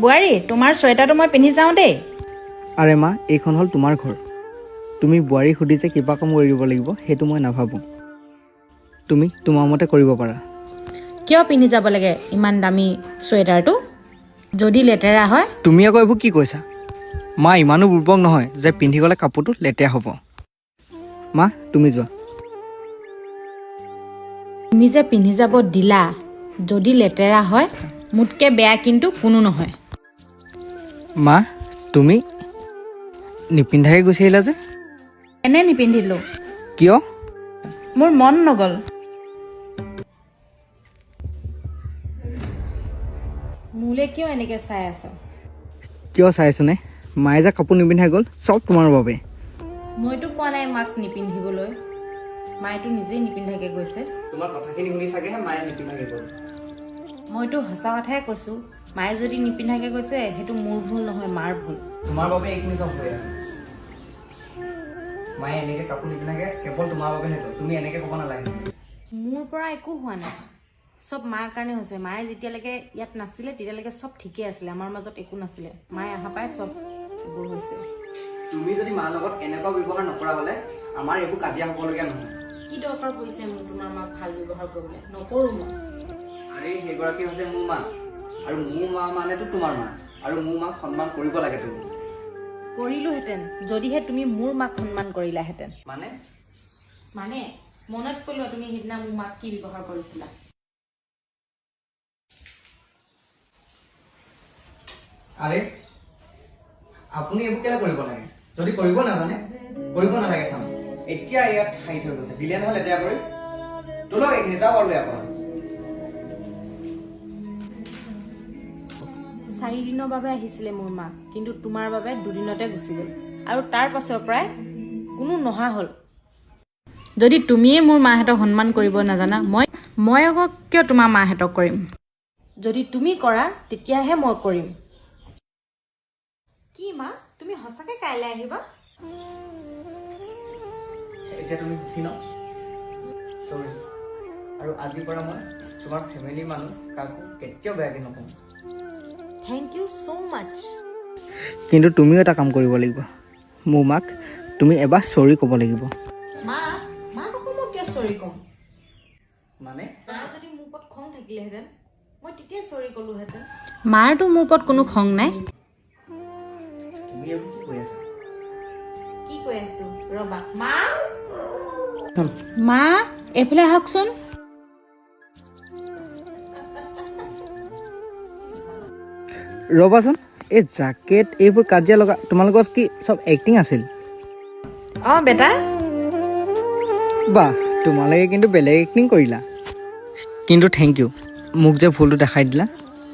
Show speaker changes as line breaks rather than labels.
বোৱাৰী তোমাৰ ছুৱেটাৰটো মই পিন্ধি যাওঁ দেই।
আৰে মা, এইখন হ'ল তোমাৰ ঘৰ। তুমি বোৱাৰীক সুধি যে কিবা কাম কৰি দিব লাগিব সেইটো মই নাভাবোঁ। তুমি তোমাৰ মতে কৰিব পাৰা।
কিয় পিন্ধি যাব লাগে ইমান দামী ছুৱেটাৰটো? যদি লেতেৰা হয়?
তুমি আকৌ এইবোৰ কি কৈছা? মা ইমানো বুৰ্বক নহয় যে পিন্ধি গ'লে কাপোৰটো লেতেৰা হ'ব। মা তুমি যোৱা।
তুমি যে পিন্ধি যাব দিলা, যদি লেতেৰা হয় মোতকৈ বেয়া কিন্তু কোনো নহয়।
মা তুমি নিপিন্ধাকৈ গুচি আহিলা যে?
এনে নিপিন্ধিলোঁ,
কিয়?
মোৰ মন নগ'ল। মোলৈ কিয় এনেকৈ চাই আছা?
কিয় চাইছোনে? মায়ে যে কাপোৰ নিপিন্ধাই গ'ল চব তোমাৰ বাবে।
মইতো কোৱা নাই মাক নিপিন্ধিবলৈ, মায়েতো নিজেই নিপিন্ধাকৈ গৈছে।
তোমাৰ কথাখিনি শুনি চাগেহে মায়ে নিপিন্ধাকৈ গ'ল।
মইতো সঁচা কথাই কৈছোঁ, মায়ে যদি নিপিন্ধাকৈ গৈছে সেইটো মোৰ ভুল নহয়, মাৰ ভুল।
তোমাৰ বাবে এইখিনি চব হৈ আছে। মায়ে এনেকৈ কাপোৰ নিপিন্ধাকৈ কেৱল তোমাৰ বাবে হ'ল। তুমি এনেকৈ ক'ব নালাগে।
মোৰ পৰা একো হোৱা নাই, চব মাৰ কাৰণে হৈছে। মায়ে যেতিয়ালৈকে ইয়াত নাছিলে তেতিয়ালৈকে চব ঠিকেই আছিলে, আমাৰ মাজত একো নাছিলে। মায়ে অহা পাই চব এইবোৰ হৈছে।
তুমি যদি মাৰ লগত এনেকুৱা ব্যৱহাৰ নকৰা হ'লে আমাৰ এইবোৰ কাজিয়া হ'বলগীয়া নহয়।
কি দৰকাৰ পৰিছে মোক তোমাৰ মাক ভাল ব্যৱহাৰ কৰিবলৈ? নকৰোঁ মই।
আৰে সেইগৰাকী হৈছে মোৰ মা, আৰু মোৰ মা মানেতো তোমাৰ মা, আৰু মোৰ মাক সন্মান কৰিব লাগে তুমি।
কৰিলোহেঁতেন যদিহে তুমি মোৰ মাক সন্মান কৰিলাহেঁতেন।
মানে
মনত পেলোৱা তুমি সেইদিনা মোৰ মাক কি ব্যৱহাৰ কৰিছিলা।
আৰে আপুনি এইবোৰ কেলে কৰিব লাগে? যদি কৰিব নাজানে কৰিব নালাগে কাম। এতিয়া ইয়াত ঠাই থৈ গৈছে, দিলে নহ'লে লেতেৰা কৰি তোলক এইখিনি যাওক আৰু ইয়াৰ পৰা।
4 দিনৰ বাবে আহিছিলে মোৰ মা, কিন্তু তোমাৰ বাবে 2 দিনতে গুচি গ'ল, আৰু তাৰ পাছৰ পৰাই কোনো নহা হ'ল। যদি তুমিয়ে মোৰ মাহঁতক সন্মান কৰিব নাজানা, মই আকৌ কিয় তোমাৰ মাহঁতক কৰিম? যদি তুমি কৰা তেতিয়াহে মই কৰিম। কি মা, তুমি সঁচাকৈ কাইলৈ আহিবা?
এতিয়া তুমি সুখী ন? চৰি, আৰু আজিৰ পৰা মই তোমাৰ ফেমিলিৰ মানুহ কাকো কেতিয়াও বেয়াকৈ নকওঁ।
থেংক ইউ ছ' মাছ।
কিন্তু তুমিও এটা কাম কৰিব লাগিব। মোৰ মাক তুমি এবাৰ চৰি ক'ব লাগিব।
মাক আকৌ মই কিয় চৰি ক'ম?
মানে
মাৰ যদি মোৰ ওপৰত খং থাকিলেহেঁতেন মই তেতিয়াই চৰি ক'লোহেঁতেন। মাৰতো মোৰ ওপৰত কোনো খং নাই।
তুমি এইবোৰ কি কৈ আছা?
কি কৈ আছো ৰবা। মা এইফালে আহকচোন।
ৰ'বাচোন, এই জাকেট এইবোৰ কাজিয়া লগা তোমালোকৰ কি চব এক্টিং আছিল?
অঁ বেটা,
বাহ, তোমালোকে কিন্তু বেলেগ এক্টিং কৰিলা। কিন্তু থেংক ইউ, মোক যে ভুলটো দেখাই দিলা।